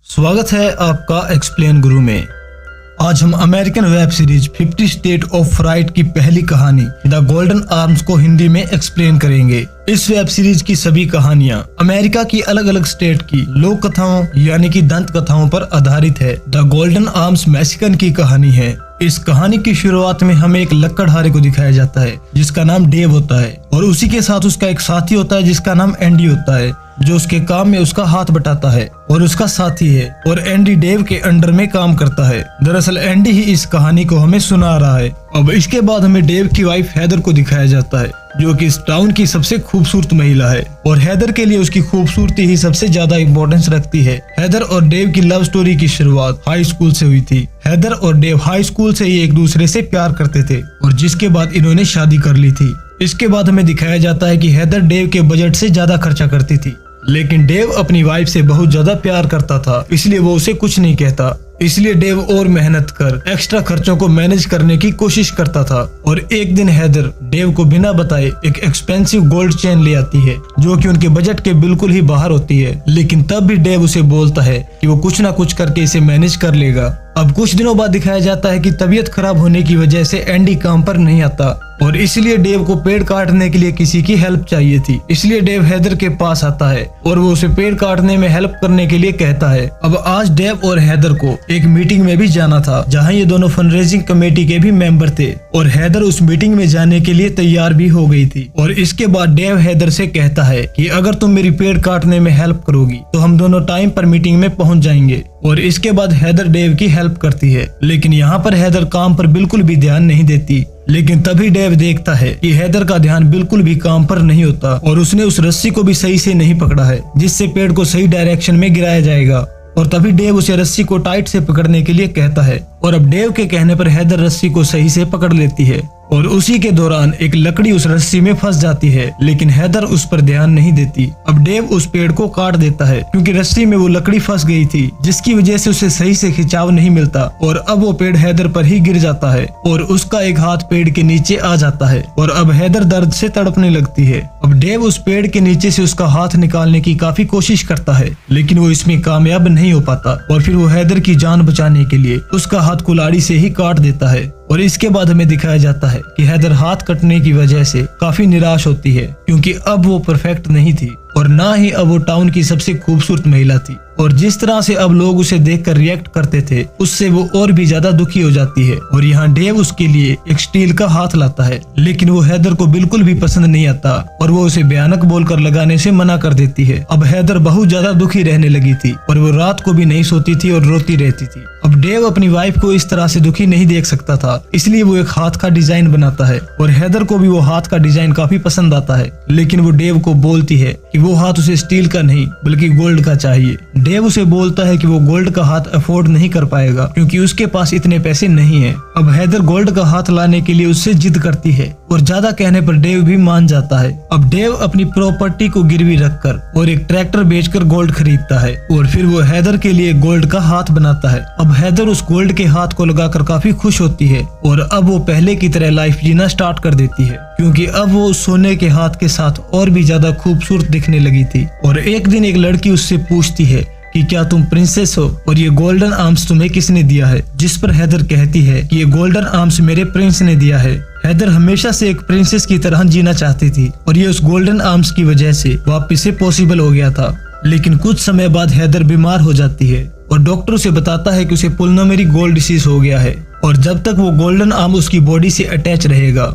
स्वागत है आपका एक्सप्लेन गुरु में। आज हम American web series 50 state of fright की पहली कहानी द गोल्डन आर्म्स को हिंदी में एक्सप्लेन करेंगे। इस वेब सीरीज की सभी कहानियां अमेरिका की अलग अलग स्टेट की लोक कथाओं यानी कि दंत कथाओं पर आधारित है। द गोल्डन आर्म्स मैक्सिकन की कहानी है। इस कहानी की शुरुआत में हमें एक लकड़हारे को दिखाया जाता है जिसका नाम डेव होता है और उसी के साथ उसका एक साथी होता है जिसका नाम एंडी होता है, जो उसके काम में उसका हाथ बटाता है और उसका साथी है और एंडी डेव के अंडर में काम करता है। दरअसल एंडी ही इस कहानी को हमें सुना रहा है। अब इसके बाद हमें डेव की वाइफ हैदर को दिखाया जाता है जो कि इस टाउन की सबसे खूबसूरत महिला है और हैदर के लिए उसकी खूबसूरती ही सबसे ज्यादा इम्पोर्टेंस रखती है। हैदर और डेव की लव स्टोरी की शुरुआत हाई स्कूल से हुई थी। हैदर और डेव हाई स्कूल से ही एक दूसरे से प्यार करते थे और जिसके बाद इन्होंने शादी कर ली थी। इसके बाद हमें दिखाया जाता है कि हैदर डेव के बजट से ज्यादा खर्चा करती थी, लेकिन डेव अपनी वाइफ से बहुत ज्यादा प्यार करता था इसलिए वो उसे कुछ नहीं कहता। इसलिए डेव और मेहनत कर एक्स्ट्रा खर्चों को मैनेज करने की कोशिश करता था और एक दिन हैदर डेव को बिना बताए एक एक्सपेंसिव गोल्ड चेन ले आती है जो कि उनके बजट के बिल्कुल ही बाहर होती है, लेकिन तब भी डेव उसे बोलता है कि वो कुछ ना कुछ करके इसे मैनेज कर लेगा। अब कुछ दिनों बाद दिखाया जाता है कि तबीयत खराब होने की वजह से एंडी काम पर नहीं आता और इसलिए डेव को पेड़ काटने के लिए किसी की हेल्प चाहिए थी। इसलिए डेव हैदर के पास आता है और वो उसे पेड़ काटने में हेल्प करने के लिए कहता है। अब आज डेव और हैदर को एक मीटिंग में भी जाना था जहां ये दोनों फंड रेजिंग कमेटी के भी मेंबर थे और हैदर उस मीटिंग में जाने के लिए तैयार भी हो गई थी। और इसके बाद डेव हैदर से कहता है कि अगर तुम मेरी पेड़ काटने में हेल्प करोगी तो हम दोनों टाइम पर मीटिंग में पहुंच जाएंगे। और इसके बाद हैदर डेव की हेल्प करती है, लेकिन यहाँ पर हैदर काम पर बिल्कुल भी ध्यान नहीं देती। लेकिन तभी डेव देखता है कि हैदर का ध्यान बिल्कुल भी काम पर नहीं होता और उसने उस रस्सी को भी सही से नहीं पकड़ा है जिससे पेड़ को सही डायरेक्शन में गिराया जाएगा। और तभी डेव उसे रस्सी को टाइट से पकड़ने के लिए कहता है और अब डेव के कहने पर हैदर रस्सी को सही से पकड़ लेती है और उसी के दौरान एक लकड़ी उस रस्सी में फंस जाती है, लेकिन हैदर उस पर ध्यान नहीं देती। अब डेव उस पेड़ को काट देता है क्योंकि रस्सी में वो लकड़ी फंस गई थी जिसकी वजह से उसे सही से खिंचाव नहीं मिलता और अब वो पेड़ हैदर पर ही गिर जाता है और उसका एक हाथ पेड़ के नीचे आ जाता है और अब हैदर दर्द से तड़पने लगती है। अब डेव उस पेड़ के नीचे से उसका हाथ निकालने की काफी कोशिश करता है, लेकिन वो इसमें कामयाब नहीं हो पाता और फिर वो हैदर की जान बचाने के लिए उसका हाथ कुल्हाड़ी से ही काट देता है। और इसके बाद हमें दिखाया जाता है कि हैदर हाथ कटने की वजह से काफी निराश होती है क्योंकि अब वो परफेक्ट नहीं थी और ना ही अब वो टाउन की सबसे खूबसूरत महिला थी और जिस तरह से अब लोग उसे देखकर रिएक्ट करते थे उससे वो और भी ज्यादा दुखी हो जाती है। और यहाँ डेव उसके लिए एक स्टील का हाथ लाता है, लेकिन वो हैदर को बिल्कुल भी पसंद नहीं आता और वो उसे भयानक बोलकर लगाने से मना कर देती है। अब हैदर बहुत ज्यादा दुखी रहने लगी थी और वो रात को भी नहीं सोती थी और रोती रहती थी। अब डेव अपनी वाइफ को इस तरह से दुखी नहीं देख सकता था, इसलिए वो एक हाथ का डिजाइन बनाता है और हैदर को भी वो हाथ का डिजाइन काफी पसंद आता है, लेकिन वो डेव को बोलती है कि वो हाथ उसे स्टील का नहीं बल्कि गोल्ड का चाहिए। डेव उसे बोलता है कि वो गोल्ड का हाथ अफोर्ड नहीं कर पाएगा क्योंकि उसके पास इतने पैसे नहीं है। अब हैदर गोल्ड का हाथ लाने के लिए उससे जिद करती है और ज्यादा कहने पर डेव भी मान जाता है। अब डेव अपनी प्रॉपर्टी को गिरवी रखकर और एक ट्रैक्टर बेचकर गोल्ड खरीदता है और फिर वो हैदर के लिए गोल्ड का हाथ बनाता है। अब हैदर उस गोल्ड के हाथ को लगाकर काफी खुश होती है और अब वो पहले की तरह लाइफ जीना स्टार्ट कर देती है क्योंकि अब वो सोने के हाथ के साथ और भी ज्यादा खूबसूरत दिखने लगी थी। और एक दिन एक लड़की उससे पूछती है कि क्या तुम प्रिंसेस हो और ये गोल्डन आर्म्स तुम्हें किसने दिया है, जिस पर हैदर कहती है कि ये गोल्डन आर्म्स मेरे प्रिंस ने दिया है। हैदर हमेशा से एक प्रिंसेस की तरह जीना चाहती थी और ये उस गोल्डन आर्म्स की वजह से वापस से पॉसिबल हो गया था। लेकिन कुछ समय बाद हैदर बीमार हो जाती है और डॉक्टर उसे बताता है कि उसे पुल्मोनरी गोल्ड डिसीज हो गया है और जब तक वो गोल्डन आर्म उसकी बॉडी से अटैच रहेगा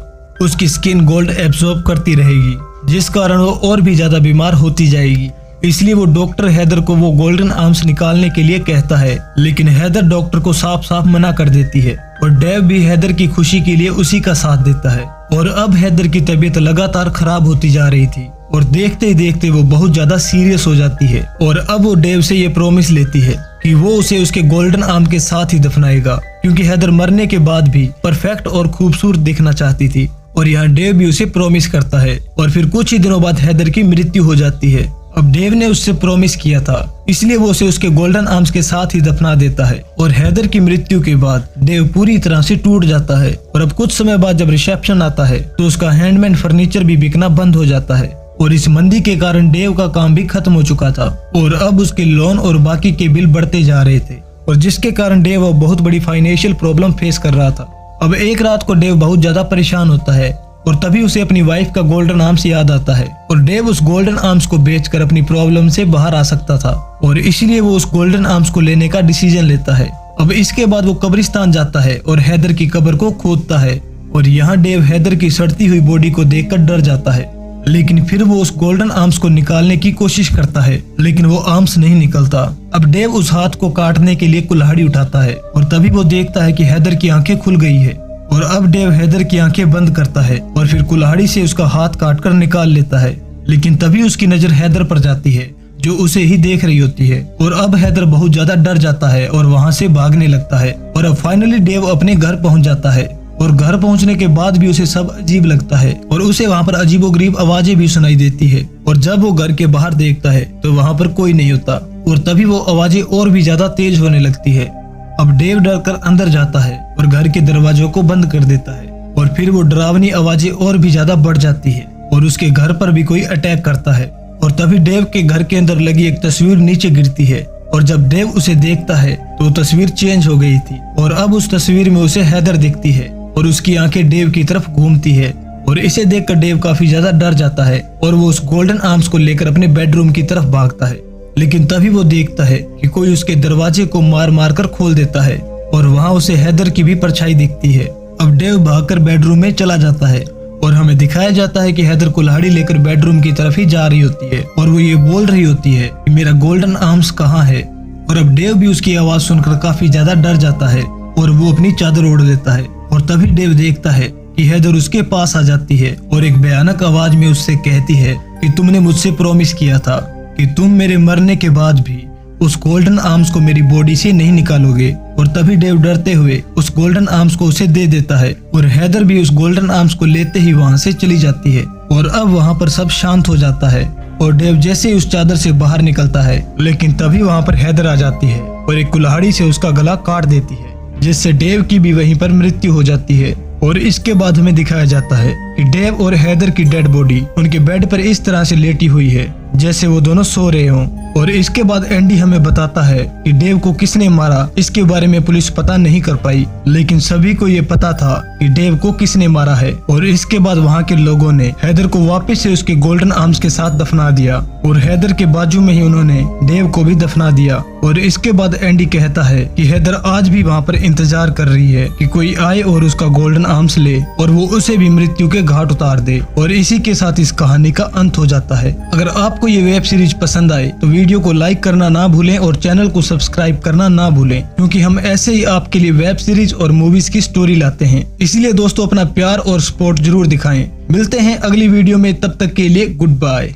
उसकी स्किन गोल्ड एब्सॉर्ब करती रहेगी, जिस कारण वो और भी ज्यादा बीमार होती जाएगी। इसलिए वो डॉक्टर हैदर को वो गोल्डन आर्म्स निकालने के लिए कहता है, लेकिन हैदर डॉक्टर को साफ साफ मना कर देती है और डेव भी हैदर की खुशी के लिए उसी का साथ देता है। और अब हैदर की तबीयत लगातार खराब होती जा रही थी और देखते ही देखते वो बहुत ज्यादा सीरियस हो जाती है और अब वो डेव से ये प्रॉमिस लेती है कि वो उसे उसके गोल्डन आर्म के साथ ही दफनाएगा क्योंकि हैदर मरने के बाद भी परफेक्ट और खूबसूरत दिखना चाहती थी। और यहाँ डेव भी उसे प्रॉमिस करता है और फिर कुछ ही दिनों बाद हैदर की मृत्यु हो जाती है। अब डेव ने उससे प्रॉमिस किया था इसलिए वो उसे उसके गोल्डन आर्म्स के साथ ही दफना देता है और हैदर की मृत्यु के बाद डेव पूरी तरह से टूट जाता है और अब कुछ समय बाद जब रिसेप्शन आता है तो उसका हैंडमेड फर्नीचर भी बिकना बंद हो जाता है और इस मंदी के कारण डेव का काम भी खत्म हो चुका था और अब उसके लोन और बाकी के बिल बढ़ते जा रहे थे और जिसके कारण डेव अब बहुत बड़ी फाइनेंशियल प्रॉब्लम फेस कर रहा था। अब एक रात को डेव बहुत ज्यादा परेशान होता है और तभी उसे अपनी वाइफ का गोल्डन आर्म्स याद आता है और डेव उस गोल्डन आर्म्स को बेचकर अपनी प्रॉब्लम से बाहर आ सकता था और इसलिए वो उस गोल्डन आर्म्स को लेने का डिसीजन लेता है। अब इसके बाद वो कब्रिस्तान जाता है और हैदर की कब्र को खोदता है और यहाँ डेव हैदर की सड़ती हुई बॉडी को देखकर डर जाता है, लेकिन फिर वो उस गोल्डन आर्म्स को निकालने की कोशिश करता है लेकिन वो आर्म्स नहीं निकलता। अब डेव उस हाथ को काटने के लिए कुल्हाड़ी उठाता है और तभी वो देखता है कि हैदर की आंखें खुल गई है और अब डेव हैदर की आंखें बंद करता है और फिर कुल्हाड़ी से उसका हाथ काटकर निकाल लेता है, लेकिन तभी उसकी नजर हैदर पर जाती है जो उसे ही देख रही होती है और अब हैदर बहुत ज्यादा डर जाता है और वहाँ से भागने लगता है और अब फाइनली डेव अपने घर पहुँच जाता है और घर पहुंचने के बाद भी उसे सब अजीब लगता है और उसे वहाँ पर अजीबोगरीब आवाजें भी सुनाई देती है और जब वो घर के बाहर देखता है तो वहाँ पर कोई नहीं होता और तभी वो आवाजें और भी ज्यादा तेज होने लगती है। अब डेव डर कर अंदर जाता है और घर के दरवाजों को बंद कर देता है और फिर वो डरावनी आवाजें और भी ज्यादा बढ़ जाती है और उसके घर पर भी कोई अटैक करता है और तभी डेव के घर के अंदर लगी एक तस्वीर नीचे गिरती है और जब डेव उसे देखता है तो तस्वीर चेंज हो गई थी और अब उस तस्वीर में उसे हैदर दिखती है और उसकी आंखें डेव की तरफ घूमती है और इसे देखकर डेव काफी ज्यादा डर जाता है और वो उस गोल्डन आर्म्स को लेकर अपने बेडरूम की तरफ भागता है, लेकिन तभी वो देखता है कि कोई उसके दरवाजे को मार मार कर खोल देता है और वहाँ उसे हैदर की भी परछाई दिखती है। अब डेव भागकर बेडरूम में चला जाता है और हमें दिखाया जाता है कि हैदर कुल्हाड़ी लेकर बेडरूम की तरफ ही जा रही होती है और वो ये बोल रही होती है कि मेरा गोल्डन आर्म्स कहाँ है। और अब डेव भी उसकी आवाज सुनकर काफी ज्यादा डर जाता है और वो अपनी चादर ओढ़ लेता है और तभी डेव देखता है कि हैदर उसके पास आ जाती है और एक भयानक आवाज में उससे कहती है कि तुमने मुझसे प्रॉमिस किया था कि तुम मेरे मरने के बाद भी उस गोल्डन आर्म्स को मेरी बॉडी से नहीं निकालोगे। और तभी डेव डरते हुए उस गोल्डन आर्म्स को उसे दे देता है और हैदर भी उस गोल्डन आर्म्स को लेते ही वहाँ से चली जाती है और अब वहाँ पर सब शांत हो जाता है और डेव जैसे ही उस चादर से बाहर निकलता है लेकिन तभी वहाँ पर हैदर आ जाती है और एक कुल्हाड़ी से उसका गला काट देती है जिससे डेव की भी वहीं पर मृत्यु हो जाती है। और इसके बाद हमें दिखाया जाता है कि डेव और हैदर की डेड बॉडी उनके बेड पर इस तरह से लेटी हुई है जैसे वो दोनों सो रहे हों। और इसके बाद एंडी हमें बताता है कि डेव को किसने मारा इसके बारे में पुलिस पता नहीं कर पाई, लेकिन सभी को ये पता था कि डेव को किसने मारा है। और इसके बाद वहाँ के लोगों ने हैदर को वापस से उसके गोल्डन आर्म्स के साथ दफना दिया और हैदर के बाजू में ही उन्होंने डेव को भी दफना दिया। और इसके बाद एंडी कहता है कि हैदर आज भी वहाँ पर इंतजार कर रही है कि कोई आए और उसका गोल्डन आर्म्स ले और वो उसे भी मृत्यु के घाट उतार दे। और इसी के साथ इस कहानी का अंत हो जाता है। अगर आपको ये वेब सीरीज पसंद आए तो वीडियो को लाइक करना ना भूलें और चैनल को सब्सक्राइब करना ना भूलें, क्योंकि हम ऐसे ही आपके लिए वेब सीरीज और मूवीज की स्टोरी लाते हैं। इसलिए दोस्तों अपना प्यार और सपोर्ट जरूर दिखाएं। मिलते हैं अगली वीडियो में, तब तक के लिए गुड बाय।